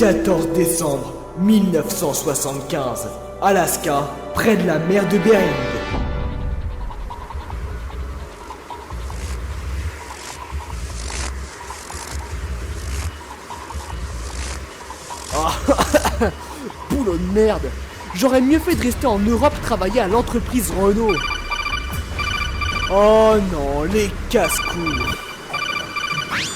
14 décembre 1975, Alaska, près de la mer de Bering. Ah, boulot de merde. J'aurais mieux fait de rester en Europe travailler à l'entreprise Renault. Oh non, les casse-couilles.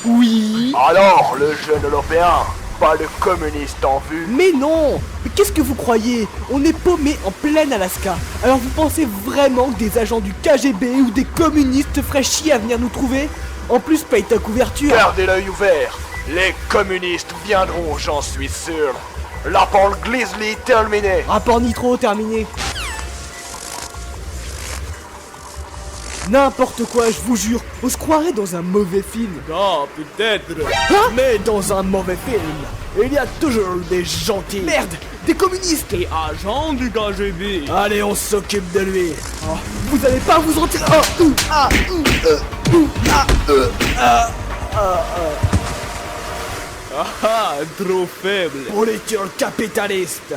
Oui. Alors, le jeune européen, pas de communiste en vue. Mais non. Mais qu'est-ce que vous croyez? On est paumé en pleine Alaska. Alors vous pensez vraiment que des agents du KGB ou des communistes feraient chier à venir nous trouver? En plus, paye ta couverture. Gardez l'œil ouvert. Les communistes viendront, j'en suis sûr. L'appel Grizzly terminé. Rapport Nitro terminé. N'importe quoi, je vous jure, on se croirait dans un mauvais film. Ah, peut-être. Hein? Mais dans un mauvais film, il y a toujours des gentils. Merde, des communistes. Et agent du KGB. Allez, on s'occupe de lui. Oh, vous allez pas vous en tirer. Ah, trop faible. Pourriture capitaliste.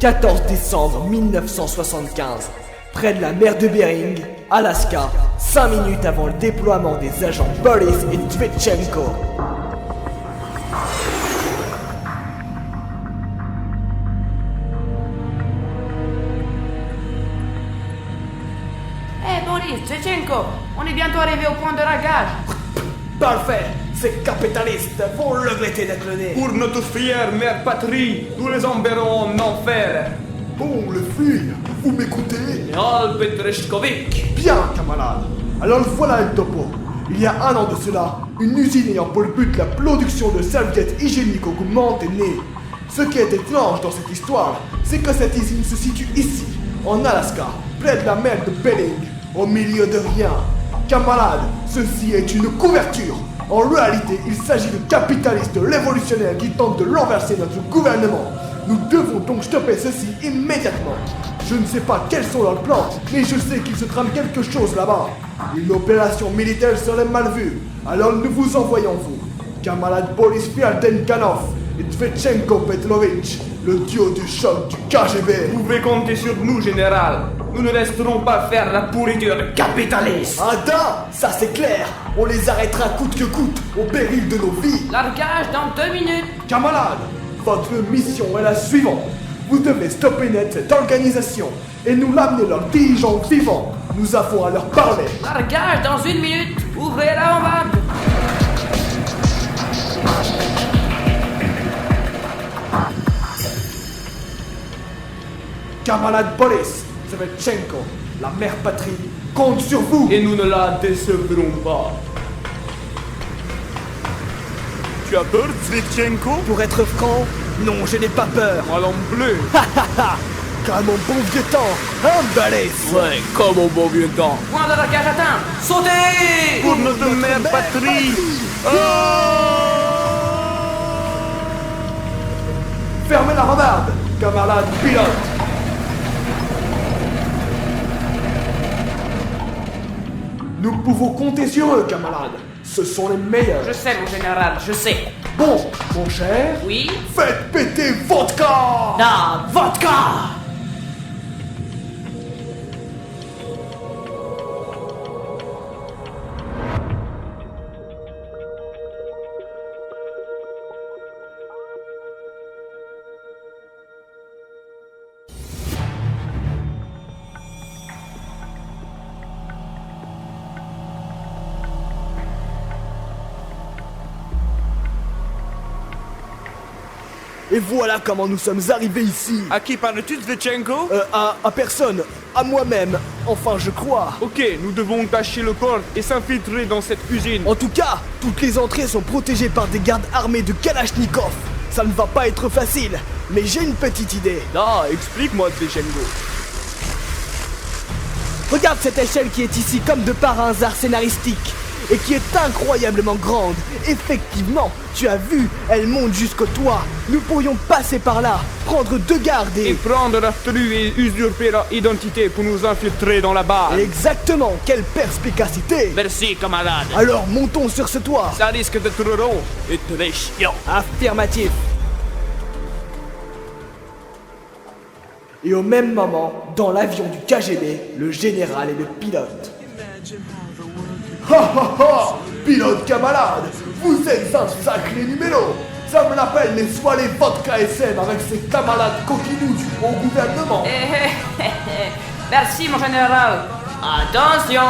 « 14 décembre 1975, près de la mer de Bering, Alaska, 5 minutes avant le déploiement des agents Boris et Tvitchenko. » Hé Boris, Tchétchenko, on est bientôt arrivé au point de ragage. Parfait, ces capitalistes vont regretter d'être le nez. Pour notre fière mère patrie, nous les enverrons en enfer. Bon, les filles, vous m'écoutez? Nihal Petreshkovic. Bien, camarades. Alors voilà le topo. Il y a un an de cela, une usine ayant pour but la production de serviettes hygiéniques au goût menthe est née. Ce qui est étrange dans cette histoire, c'est que cette usine se situe ici, en Alaska, près de la mer de Bering, au milieu de rien. Camarades, ceci est une couverture. En réalité, il s'agit de capitalistes révolutionnaires qui tentent de renverser notre gouvernement. Nous devons donc stopper ceci immédiatement. Je ne sais pas quels sont leurs plans, mais je sais qu'il se trame quelque chose là-bas. Une opération militaire serait mal vue, alors nous vous envoyons vous, camarade Boris Fialtenkanov et Tvitchenko Petrovitch, le duo du choc du KGB. Vous pouvez compter sur nous, général. Nous ne laisserons pas faire la pourriture capitaliste. Ada, ça c'est clair. On les arrêtera coûte que coûte, au péril de nos vies. Largage dans 2 minutes. Camarades, votre mission est la suivante. Vous devez stopper net cette organisation et nous l'amener leurs dirigeants vivants. Nous avons à leur parler. Largage dans 1 minute. Ouvrez la rambarde. Camarade Boris, Tvitchenko, la mère patrie, compte sur vous. Et nous ne la décevrons pas. Tu as peur, Tvitchenko? Pour être franc, non, je n'ai pas peur. Moi non plus. Comme au bon vieux temps, hein, Boris? Ouais, comme au bon vieux temps. Point de largage atteint. Sautez. Pour notre mère patrie. Fermez la rambarde, camarade pilote. Nous pouvons compter sur eux, camarades. Ce sont les meilleurs. Je sais, mon général, je sais. Bon, mon cher, Oui. faites péter vodka. La vodka. Et voilà comment nous sommes arrivés ici. À qui parles-tu, Zvechenko? À personne, à moi-même, enfin je crois. Ok, nous devons cacher le corps et s'infiltrer dans cette usine. En tout cas, toutes les entrées sont protégées par des gardes armés de Kalachnikov. Ça ne va pas être facile, mais j'ai une petite idée. Ah, explique-moi, Zvechenko. Regarde cette échelle qui est ici comme de par un hasard scénaristique et qui est incroyablement grande. Effectivement, tu as vu, elle monte jusqu'au toit. Nous pourrions passer par là, prendre 2 gardes Et prendre la tenue et usurper leur identité pour nous infiltrer dans la base. Exactement, quelle perspicacité. Merci, camarade. Alors montons sur ce toit. Ça risque d'être long et très chiant. Affirmatif. Et au même moment, dans l'avion du KGB, le général et le pilote. Ha ha ha! Pilote camarade, vous êtes un sacré numéro! Ça me rappelle les soirées vodka SM avec ses camarades coquinous du haut gouvernement! Merci, mon général. Attention.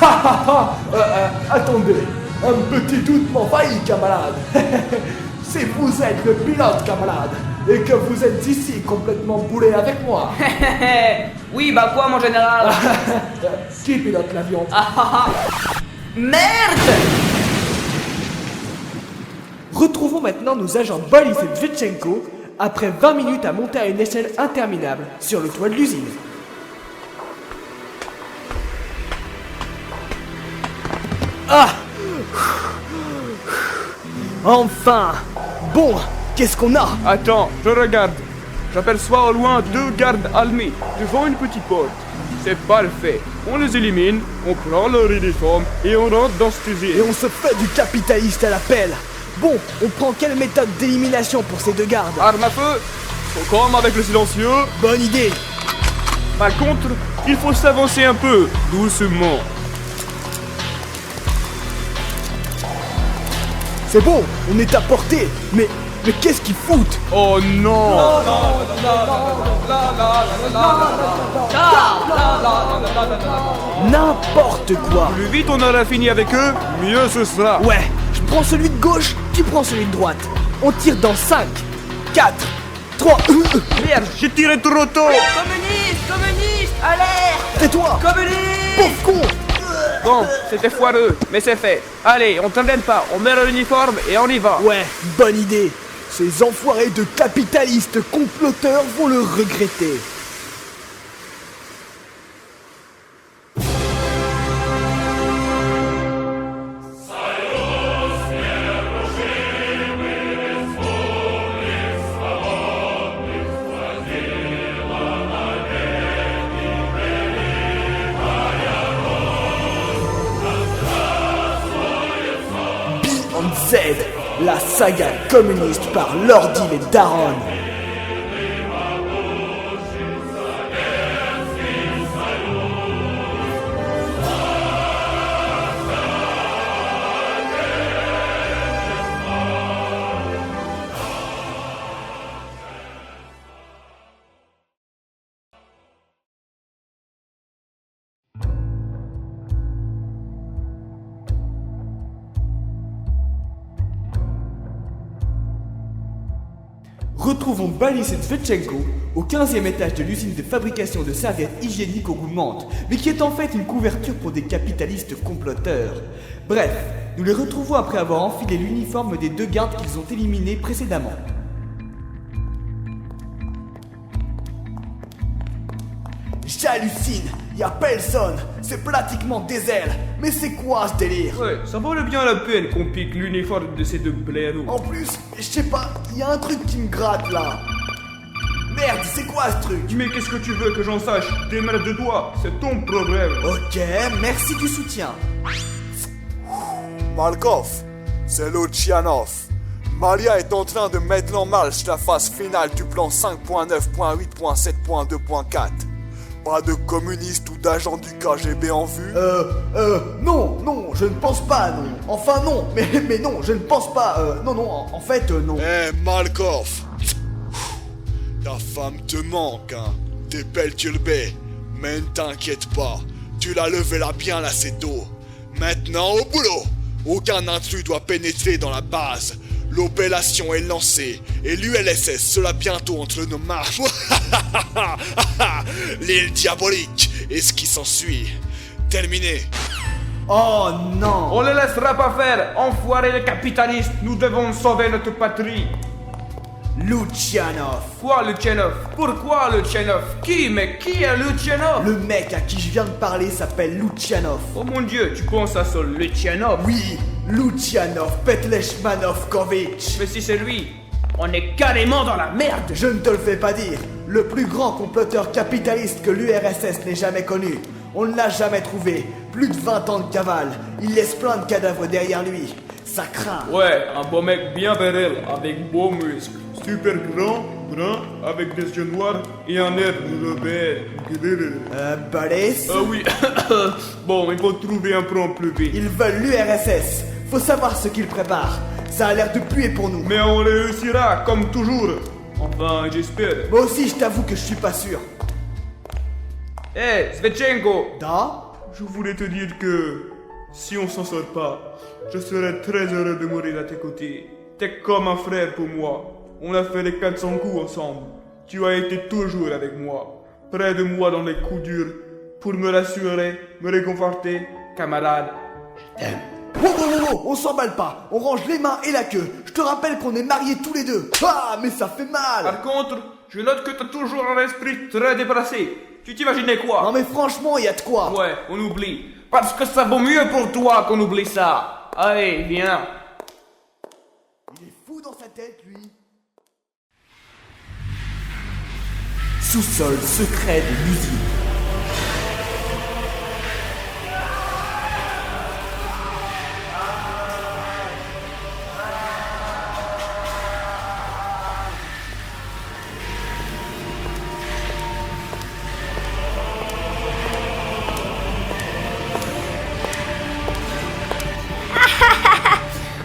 Ha ha ha! Attendez, un petit doute m'envahit, camarade! Si vous êtes le pilote, camarade, et que vous êtes ici complètement bourré avec moi, Oui, bah quoi, mon général? qui pilote l'avion? Merde! Retrouvons maintenant nos agents Boris et Zvechenko après 20 minutes à monter à une échelle interminable sur le toit de l'usine. Ah! Enfin! Bon, qu'est-ce qu'on a? Attends, je regarde. J'aperçois au loin 2 gardes armés devant une petite porte. C'est parfait. On les élimine, on prend leur uniforme et on rentre dans cette usine. Et on se fait du capitaliste à la pelle. Bon, on prend quelle méthode d'élimination pour ces 2 gardes? Arme à feu. Faut comme avec le silencieux. Bonne idée. Par contre, il faut s'avancer un peu, doucement. C'est bon, on est à portée. Mais qu'est-ce qu'ils foutent? Oh non! N'importe quoi. Plus vite on aura fini avec eux, mieux ce sera. Ouais, je prends celui de gauche, tu prends celui de droite. On tire dans 5, 4, 3... Merde, j'ai tiré trop tôt. Communiste, alerte! Tais-toi, Communiste! pauvre con. Bon, c'était foireux, mais c'est fait. Allez, on traîne pas, on met l'uniforme et on y va. Ouais, bonne idée. Ces enfoirés de capitalistes comploteurs vont le regretter. Z, la saga communiste par Lordi et Daron. Retrouvons Boris et Zvechenko au 15e étage de l'usine de fabrication de serviettes hygiéniques au goût menthe, mais qui est en fait une couverture pour des capitalistes comploteurs. Bref, nous les retrouvons après avoir enfilé l'uniforme des 2 gardes qu'ils ont éliminés précédemment. J'hallucine, y'a personne, c'est pratiquement désert. Mais c'est quoi ce délire? Ouais, ça valait bien la peine qu'on pique l'uniforme de ces 2 blaireaux. En plus, je sais pas, y a un truc qui me gratte là. Merde, c'est quoi ce truc? Mais qu'est-ce que tu veux que j'en sache? Démerde-toi, c'est ton problème. Ok, merci du soutien. Markov, c'est Lucianov. Maria est en train de mettre en marche la phase finale du plan 5.9.8.7.2.4. Pas de communistes ou d'agents du KGB en vue? Non, je ne pense pas, non. Enfin, non, mais non, je ne pense pas, non, en fait, non. Eh, Markov, ta femme te manque, hein. T'es perturbé, mais ne t'inquiète pas, tu l'as levé là bien là, c'est tôt. Maintenant au boulot. Aucun intrus doit pénétrer dans la base. l'opération est lancée et l'ULSS sera bientôt entre nos mains. L'île diabolique et ce qui s'ensuit. Terminé. Oh non! On le laissera pas faire, enfoiré les capitalistes, nous devons sauver notre patrie. Lucianov! Quoi Lucianov? Pourquoi Lucianov? Qui est Lucianov? Le mec à qui je viens de parler s'appelle Lucianov. Oh mon dieu, tu penses à ce Lucianov? Oui, Lucianov Petleshmanovkovitch. Mais si c'est lui, on est carrément dans la merde. Je ne te le fais pas dire. Le plus grand comploteur capitaliste que l'URSS n'ait jamais connu. On ne l'a jamais trouvé. Plus de 20 ans de cavale. Il laisse plein de cadavres derrière lui. Ça craint. Ouais, un beau mec bien viril, avec beaux muscles. Super grand, brun, avec des yeux noirs et un air rebelle. Balèze. Oui. Bon, il faut trouver un plan plus vite. Ils veulent l'URSS. Faut savoir ce qu'ils préparent. Ça a l'air de puer pour nous. Mais on réussira, comme toujours. Enfin, j'espère. Moi aussi, je t'avoue que je suis pas sûr. Hé, Svetchenko! Da? Je voulais te dire que si on s'en sort pas, je serais très heureux de mourir à tes côtés. T'es comme un frère pour moi. On a fait les 400 coups ensemble. Tu as été toujours avec moi, près de moi dans les coups durs, pour me rassurer, me réconforter, camarade. Je t'aime. Wow, on s'emballe pas. On range les mains et la queue. Je te rappelle qu'on est mariés tous les deux. Ah, mais ça fait mal. Par contre, je note que t'as toujours un esprit très déplacé. Tu t'imaginais quoi? Non mais franchement, y a de quoi. Ouais, on oublie. Parce que ça vaut mieux pour toi qu'on oublie ça. Allez, viens. Il est fou dans sa tête, lui. Sous-sol secret de l'usine.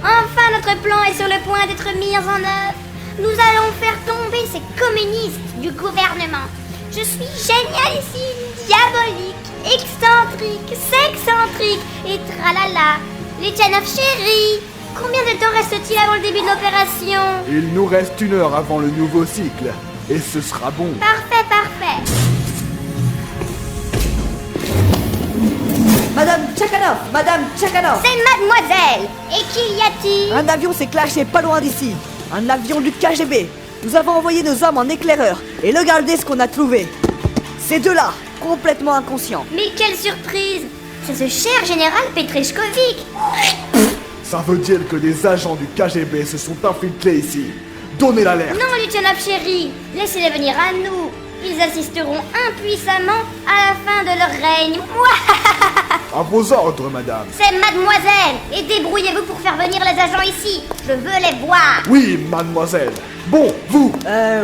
Enfin, notre plan est sur le point d'être mis en œuvre. Nous allons faire tomber ces communistes du gouvernement. Je suis génialissime, diabolique, excentrique, sexcentrique et tralala. Lucianov chéri, combien de temps reste-t-il avant le début de l'opération? Il nous reste 1 heure avant le nouveau cycle. Et ce sera bon. Parfait, parfait. Madame Tchakhanov! C'est mademoiselle. Et qui y a-t-il? Un avion s'est clashé pas loin d'ici. Un avion du KGB. Nous avons envoyé nos hommes en éclaireur. Et regardez ce qu'on a trouvé. Ces deux-là, complètement inconscients. Mais quelle surprise! C'est ce cher général Petreshkovic. Ça veut dire que des agents du KGB se sont infiltrés ici. Donnez l'alerte. Non, Lucianov chéri, laissez-les venir à nous. Ils assisteront impuissamment à la fin de leur règne. À vos ordres, madame. C'est mademoiselle. Et débrouillez-vous pour faire venir les agents ici. Je veux les voir. Oui, mademoiselle. Bon, vous,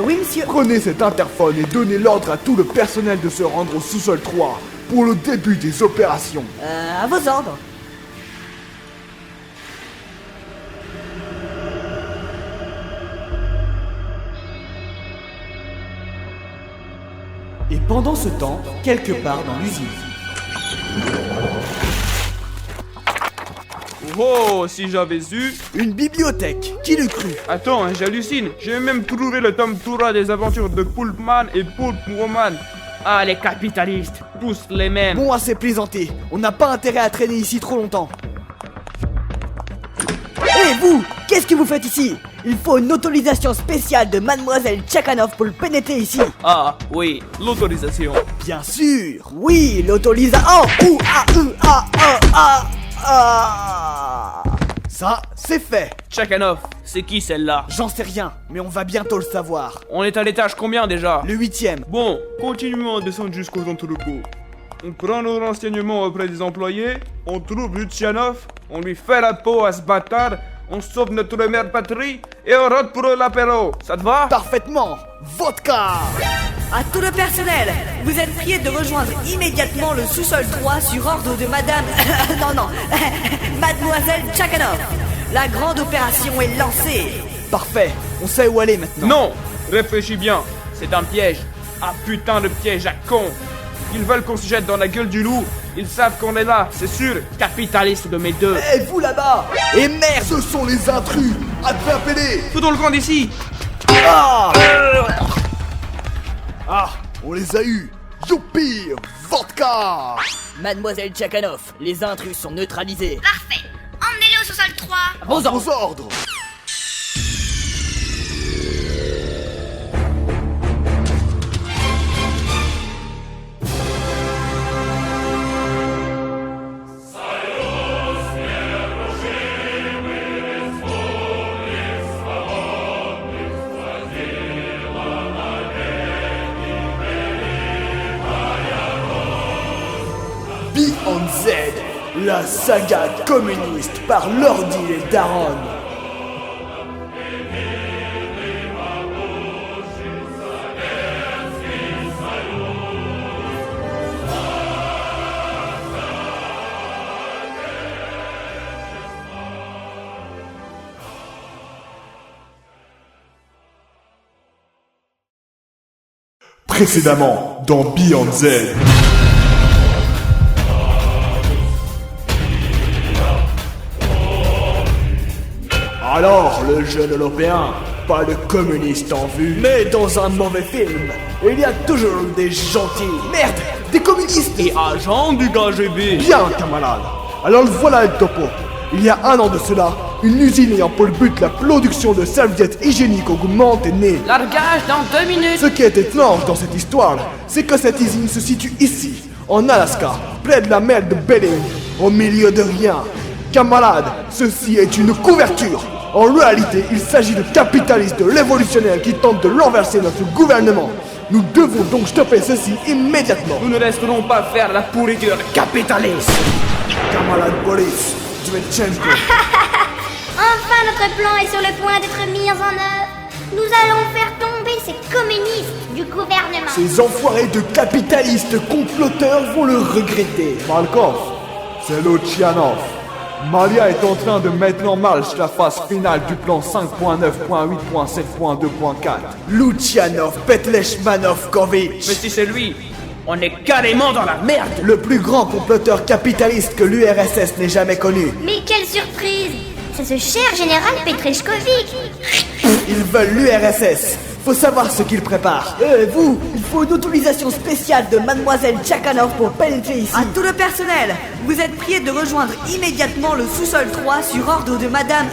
Oui, monsieur. prenez cet interphone et donnez l'ordre à tout le personnel de se rendre au sous-sol 3 pour le début des opérations. À vos ordres. Et pendant ce temps, quelque part dans l'usine. Oh, si j'avais eu... Une bibliothèque, qui l'eût cru? Attends, hein, j'hallucine. J'ai même trouvé le tome Toura des aventures de Pulpman et Pulpwoman. Ah, les capitalistes, tous les mêmes. Bon, assez plaisanté. On n'a pas intérêt à traîner ici trop longtemps. Hé, vous! Qu'est-ce que vous faites ici? Il faut une autorisation spéciale de Mademoiselle Tchakhanov pour le pénétrer ici. Ah, oui, l'autorisation. Bien sûr. Oui, l'autorisation. Oh! Ah! Ça, c'est fait. Tchakhanov, c'est qui celle-là? J'en sais rien, mais on va bientôt le savoir. On est à l'étage combien déjà? Le 8e. Bon, continuons à descendre jusqu'aux entrepôts. On prend nos renseignements auprès des employés, on trouve Lucianov, on lui fait la peau à ce bâtard, on sauve notre mère patrie et on rentre pour l'apéro. Ça te va? Parfaitement. Vodka. À tout le personnel, vous êtes priés de rejoindre immédiatement le sous-sol 3 sur ordre de Madame... Mademoiselle Tchakhanov. La grande opération est lancée. Parfait. On sait où aller maintenant. Non! Réfléchis bien, c'est un piège. Un putain de piège à con. Ils veulent qu'on se jette dans la gueule du loup. Ils savent qu'on est là, c'est sûr. Capitaliste de mes deux. Et vous là-bas. Et merde. Ce sont les intrus. Attrapez-les! Foutons le camp d'ici. Ah, on les a eus! Youpi! Vodka! Mademoiselle Tchakhanov, les intrus sont neutralisés. Parfait. Emmenez-les au sous-sol 3. Vos ordres. Aux ordres! Beyond Z, la saga communiste par Lordi et Daron. Précédemment dans Beyond Z. Alors, le jeune Européen, pas de communiste en vue, mais dans un mauvais film, il y a toujours des gentils, merde, des communistes Et agent du KGB. Bien, camarade. Alors voilà le topo. Il y a un an de cela, une usine ayant pour but la production de serviettes hygiéniques au goût menthe est née. Largage dans 2 minutes. Ce qui est étrange dans cette histoire, c'est que cette usine se situe ici, en Alaska, près de la mer de Bering, au milieu de rien. Camarade, ceci est une couverture. En réalité, il s'agit de capitalistes révolutionnaires qui tentent de renverser notre gouvernement. Nous devons donc stopper ceci immédiatement. Nous ne laisserons pas faire la pourriture capitaliste. Camarade Boris, Dmitchenko. Enfin, notre plan est sur le point d'être mis en œuvre. Nous allons faire tomber ces communistes du gouvernement. Ces enfoirés de capitalistes comploteurs vont le regretter. Malkov, c'est Lucianov. Malia est en train de mettre en marche la phase finale du plan 5.9.8.7.2.4. Lucianov Petleshmanovkovitch, Mais si c'est lui, on est carrément dans la merde. le plus grand comploteur capitaliste que l'URSS n'ait jamais connu. Mais quelle surprise! C'est ce cher général Petreshkovic. Ils veulent l'URSS. Faut savoir ce qu'ils préparent. Vous, il faut une autorisation spéciale de Mademoiselle Tchakhanov pour pénétrer ici. À tout le personnel, vous êtes priés de rejoindre immédiatement le sous-sol 3 sur ordre de Madame...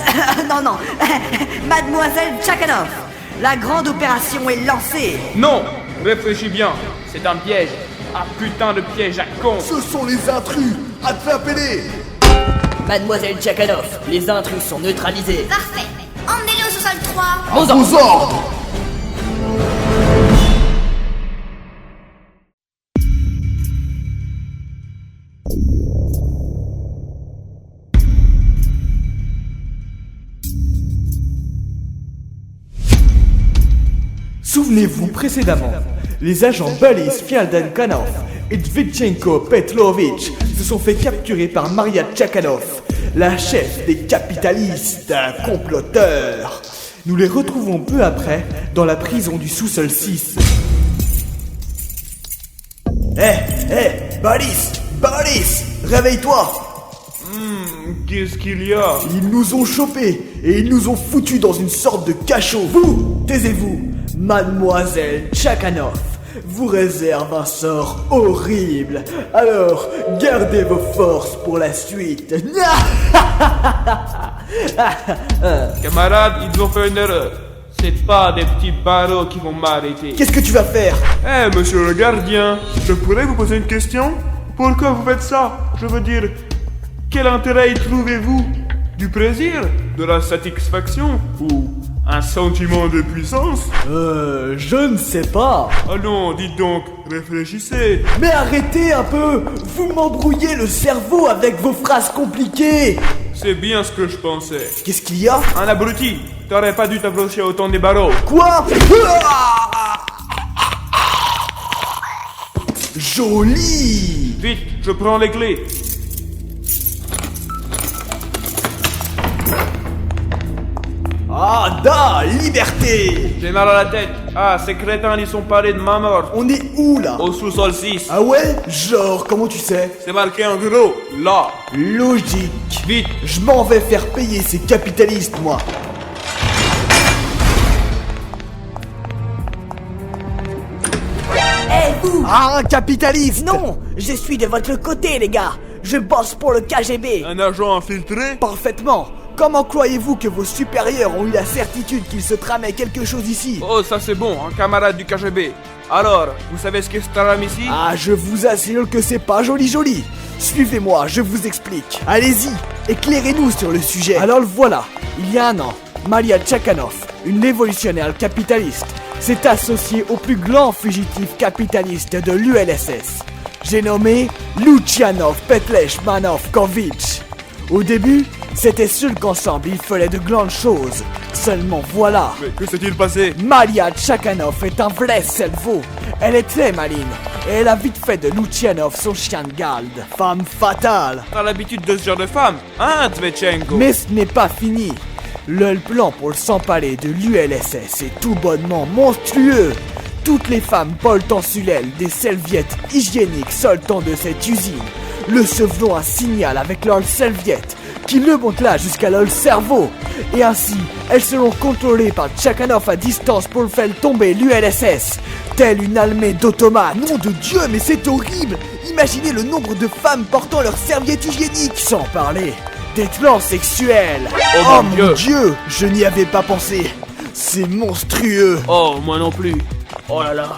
Mademoiselle Tchakhanov. La grande opération est lancée. Non, réfléchis bien. C'est un piège. Un putain de piège à con. Ce sont les intrus. Attrapez-les. Mademoiselle Tchakhanov, les intrus sont neutralisés. Parfait. Emmenez-les au sous-sol 3. À vos ordres. Souvenez-vous précédemment, les agents Boris Fialdankanov et Dvitchenko Petrovitch se sont fait capturer par Maria Tchakhanov, la chef des capitalistes comploteurs. Nous les retrouvons peu après dans la prison du sous-sol 6. Boris, réveille-toi. Qu'est-ce qu'il y a? Ils nous ont chopés et ils nous ont foutus dans une sorte de cachot. Vous, taisez-vous. Mademoiselle Tchakhanov vous réserve un sort horrible. Alors, gardez vos forces pour la suite. Camarades, ils ont fait une erreur. C'est pas des petits barreaux qui vont m'arrêter. Qu'est-ce que tu vas faire? Eh, monsieur le gardien, je pourrais vous poser une question? Pourquoi vous faites ça? Je veux dire, quel intérêt y trouvez-vous? Du plaisir? De la satisfaction? Ou un sentiment de puissance? Je ne sais pas. Allons, dites donc, réfléchissez. Mais arrêtez un peu. Vous m'embrouillez le cerveau avec vos phrases compliquées. C'est bien ce que je pensais. Qu'est-ce qu'il y a? Un abruti, t'aurais pas dû t'approcher autant des barreaux. Quoi? Joli. Vite, je prends les clés. Ah, liberté. J'ai mal à la tête. Ah, ces crétins, ils sont parlés de ma mort. On est où là? Au sous-sol 6. Ah ouais? Genre, comment tu sais? C'est marqué en gros, là. Logique. Vite. Je m'en vais faire payer ces capitalistes, moi. vous? Ah, un capitaliste! Non, je suis de votre côté, les gars. Je bosse pour le KGB. Un agent infiltré? Parfaitement. Comment croyez-vous que vos supérieurs ont eu la certitude qu'il se tramait quelque chose ici? Oh, ça c'est bon, un camarade du KGB. Alors, vous savez ce qui se trame ici? Ah, je vous assure que c'est pas joli. Suivez-moi, je vous explique. Allez-y, éclairez-nous sur le sujet. Alors voilà, il y a un an, Maria Tchakhanov, une révolutionnaire capitaliste, s'est associée au plus grand fugitif capitaliste de l'URSS. J'ai nommé Lucianov Petleshmanovkovitch. Au début, c'était sûr qu'ensemble ils feraient de grandes choses. Seulement voilà, Mais que s'est-il passé? Maria Tchakhanov est un vrai cerveau. Elle est très maligne et elle a vite fait de Lucianov son chien de garde. Femme fatale. T'as l'habitude de ce genre de femme, hein, Tvetchenko? Mais ce n'est pas fini. Le plan pour s'emparer de l'URSS est tout bonnement monstrueux. Toutes les femmes portant sur elles des serviettes hygiéniques sortant de cette usine recevront un signal avec leurs serviettes qui remonte là jusqu'à leur cerveau. Et ainsi, elles seront contrôlées par Tchakhanov à distance pour faire tomber l'URSS, telle une armée d'automates. Nom de Dieu, mais c'est horrible! Imaginez le nombre de femmes portant leurs serviettes hygiéniques, sans parler des plans sexuels. Oh mon Dieu, je n'y avais pas pensé. C'est monstrueux. Oh, moi non plus. Oh là là,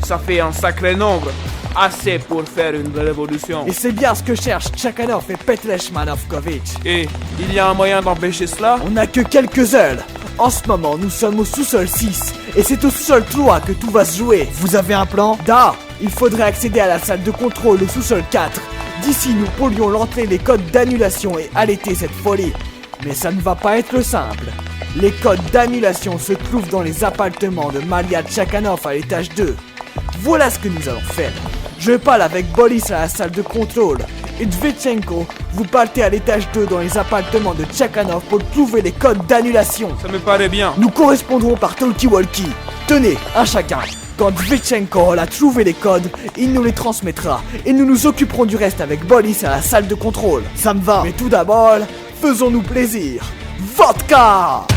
ça fait un sacré nombre. Assez pour faire une révolution. Et c'est bien ce que cherchent Tchakhanov et Petleshmanovkovitch. Et il y a un moyen d'empêcher cela? On n'a que quelques heures. En ce moment, nous sommes au sous-sol 6. Et c'est au sous-sol 3 que tout va se jouer. Vous avez un plan? Da, il faudrait accéder à la salle de contrôle au sous-sol 4. D'ici, nous pourrions rentrer les codes d'annulation et arrêter cette folie. Mais ça ne va pas être simple. Les codes d'annulation se trouvent dans les appartements de Maria Tchakhanov à l'étage 2. Voilà ce que nous allons faire. Je parle avec Boris à la salle de contrôle. Et Tvetchenko, vous partez à l'étage 2 dans les appartements de Tchakhanov pour trouver les codes d'annulation. Ça me paraît bien. Nous correspondrons par talkie-walkie. Tenez, un chacun. Quand Tvetchenko aura trouvé les codes, il nous les transmettra. Et nous nous occuperons du reste avec Boris à la salle de contrôle. Ça me va. Mais tout d'abord, faisons-nous plaisir. Vodka!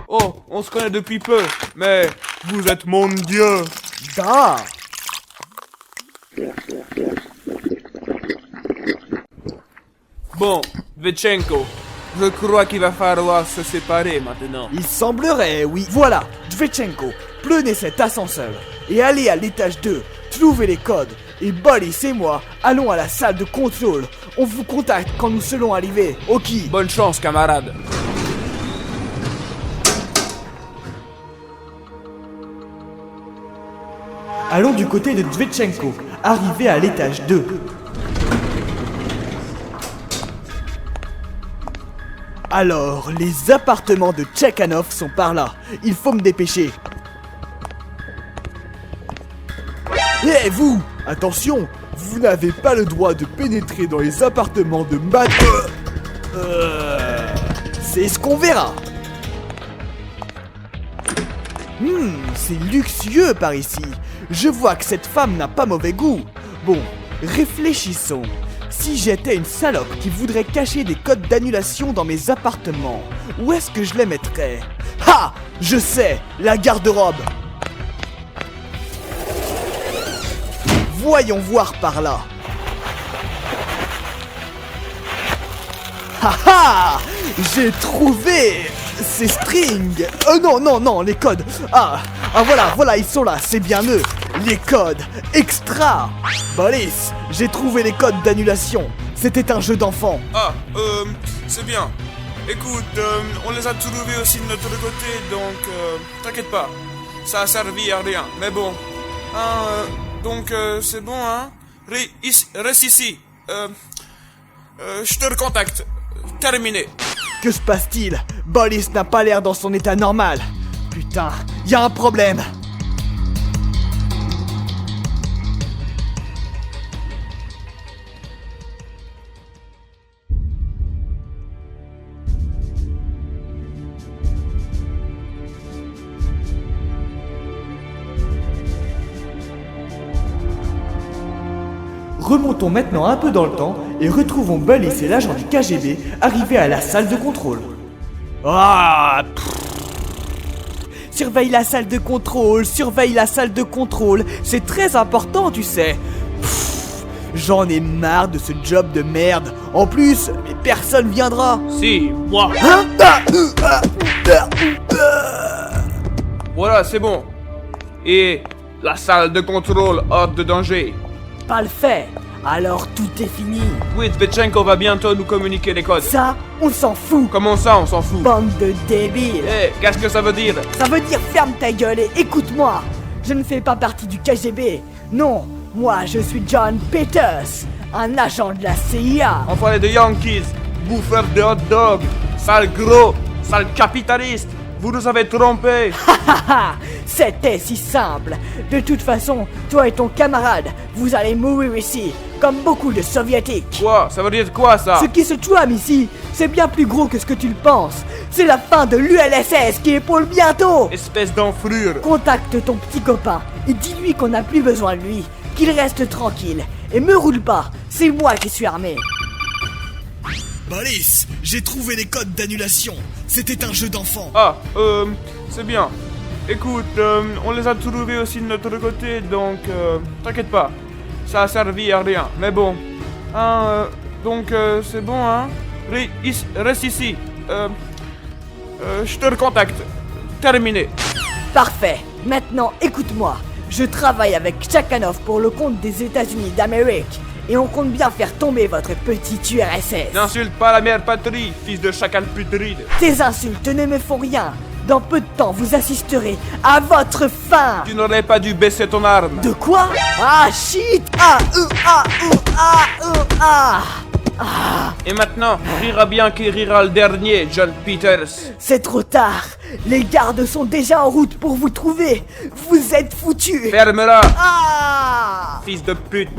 Oh, on se connaît depuis peu, mais vous êtes mon dieu. Da! Bon, Tvetchenko, je crois qu'il va falloir se séparer maintenant. Il semblerait, oui. Voilà, Tvetchenko, prenez cet ascenseur et allez à l'étage 2, trouvez les codes. Et Boris et moi allons à la salle de contrôle. On vous contacte quand nous serons arrivés. Ok. Bonne chance, camarade. Allons du côté de Tvetchenko, arrivé à l'étage 2. Alors, les appartements de Tchakhanov sont par là. Il faut me dépêcher. Hé, vous! Attention! Vous n'avez pas le droit de pénétrer dans les appartements de C'est ce qu'on verra. C'est luxueux par ici. Je vois que cette femme n'a pas mauvais goût. Bon, réfléchissons. Si j'étais une salope qui voudrait cacher des codes d'annulation dans mes appartements, où est-ce que je les mettrais? Ha! Je sais! La garde-robe! Voyons voir par là. Ha ha! J'ai trouvé ces strings. Non, les codes. Voilà, ils sont là, c'est bien eux. Les codes extra. Boris, j'ai trouvé les codes d'annulation. C'était un jeu d'enfant. Ah, c'est bien. Écoute, on les a trouvés aussi de notre côté, donc t'inquiète pas. Ça a servi à rien, mais bon. Donc c'est bon, hein? Reste ici. Je te recontacte. Terminé. Que se passe-t-il? Boris n'a pas l'air dans son état normal. Putain, y a un problème. Remontons maintenant un peu dans le temps et retrouvons Boris et l'agent du KGB arrivés à la salle de contrôle. Surveille la salle de contrôle, surveille la salle de contrôle. C'est très important, tu sais. Pfff, j'en ai marre de ce job de merde. En plus, mais personne viendra. Si, moi. Hein? Voilà, c'est bon. Et la salle de contrôle hors de danger. Pas le fait. Alors tout est fini. Oui, Tvetchenko va bientôt nous communiquer les codes. Ça, on s'en fout. Comment ça, on s'en fout? Bande de débiles. Eh, qu'est-ce que ça veut dire? Ça veut dire ferme ta gueule et écoute-moi. Je ne fais pas partie du KGB. Non, moi je suis John Peters, un agent de la CIA. Enfoiré de Yankees, bouffeur de hot dog, sale gros, sale capitaliste. Vous nous avez trompés. Haha, c'était si simple. De toute façon, toi et ton camarade, vous allez mourir ici, comme beaucoup de soviétiques. Quoi? Ça veut dire quoi, ça? Ce qui se trame ici, c'est bien plus gros que ce que tu le penses. C'est la fin de l'ULSS qui épaule bientôt. Espèce d'enflure. Contacte ton petit copain et dis-lui qu'on n'a plus besoin de lui, qu'il reste tranquille. Et me roule pas, c'est moi qui suis armé. Ballis, j'ai trouvé les codes d'annulation. C'était un jeu d'enfant. Ah, c'est bien. Écoute, on les a trouvés aussi de notre côté, donc t'inquiète pas. Ça a servi à rien, mais bon. Hein, donc c'est bon, hein? Reste ici. Je te recontacte. Terminé. Parfait. Maintenant, écoute-moi. Je travaille avec Chakhanov pour le compte des États-Unis d'Amérique. Et on compte bien faire tomber votre petit URSS. N'insulte pas la mère patrie, fils de chacal putride. Tes insultes ne me font rien. Dans peu de temps, vous assisterez à votre fin. Tu n'aurais pas dû baisser ton arme. De quoi? Ah, shit. Et maintenant, rira bien qui rira le dernier, John Peters. C'est trop tard. Les gardes sont déjà en route pour vous trouver. Vous êtes foutus. Ferme-la, Ah! fils de pute.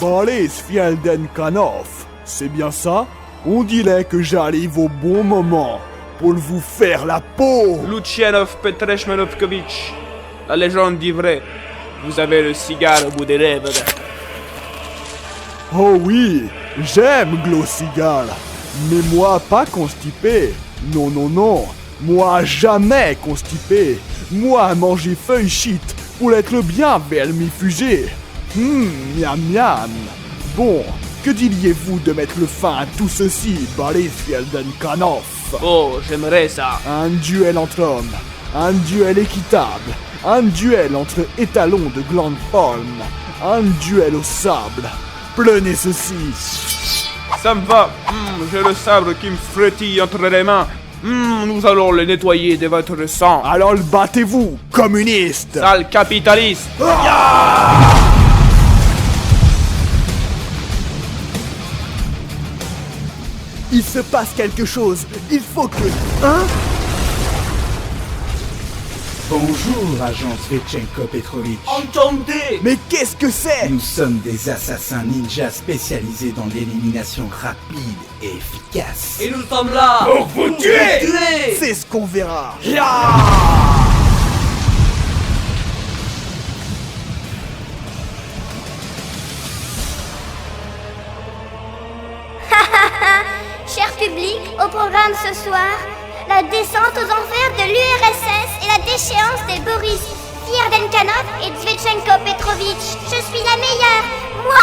Ballis Fieldenkanov, c'est bien ça? On dirait que j'arrive au bon moment pour vous faire la peau. Lucianov Petreshmenovkovitch, la légende dit vrai. Vous avez le cigare au bout des lèvres. Oh oui, j'aime Glossigal. Mais moi pas constipé. Non, non, non. Moi jamais constipé. Moi manger feuille shit pour être bien vermifugé. Miam miam. Bon, que diriez-vous de mettre le fin à tout ceci, Ballis Fieldenkanov? Oh, j'aimerais ça. Un duel entre hommes, un duel équitable, un duel entre étalons de glande palme, un duel au sable. Prenez ceci. Ça me va. J'ai le sabre qui me frétille entre les mains. Nous allons le nettoyer de votre sang. Alors battez-vous, communiste. Sale capitaliste. Il se passe quelque chose. Il faut que... Hein? Bonjour, agent Tvetchenko Petrovitch. Entendez! Mais qu'est-ce que c'est? Nous sommes des assassins ninjas spécialisés dans l'élimination rapide et efficace. Et nous sommes là pour vous tuer! C'est ce qu'on verra. Cher public, au programme ce soir, la descente aux enfers de l'URSS et la déchéance des Boris Fieldenkanov et Tvetchenko Petrovitch. Je suis la meilleure, moi.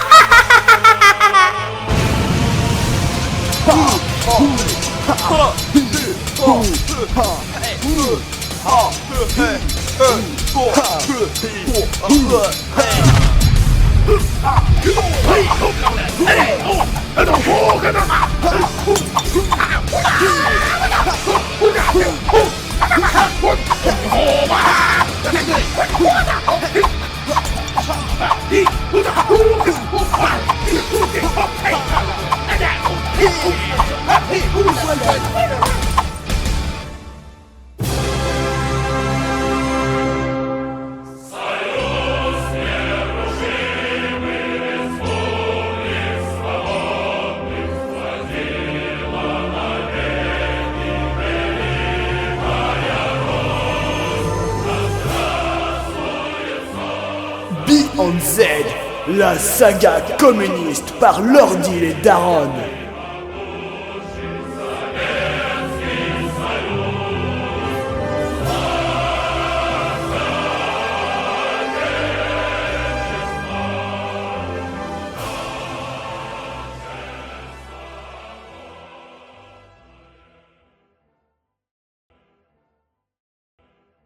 B&Z, la saga communiste par Lordi et Daron.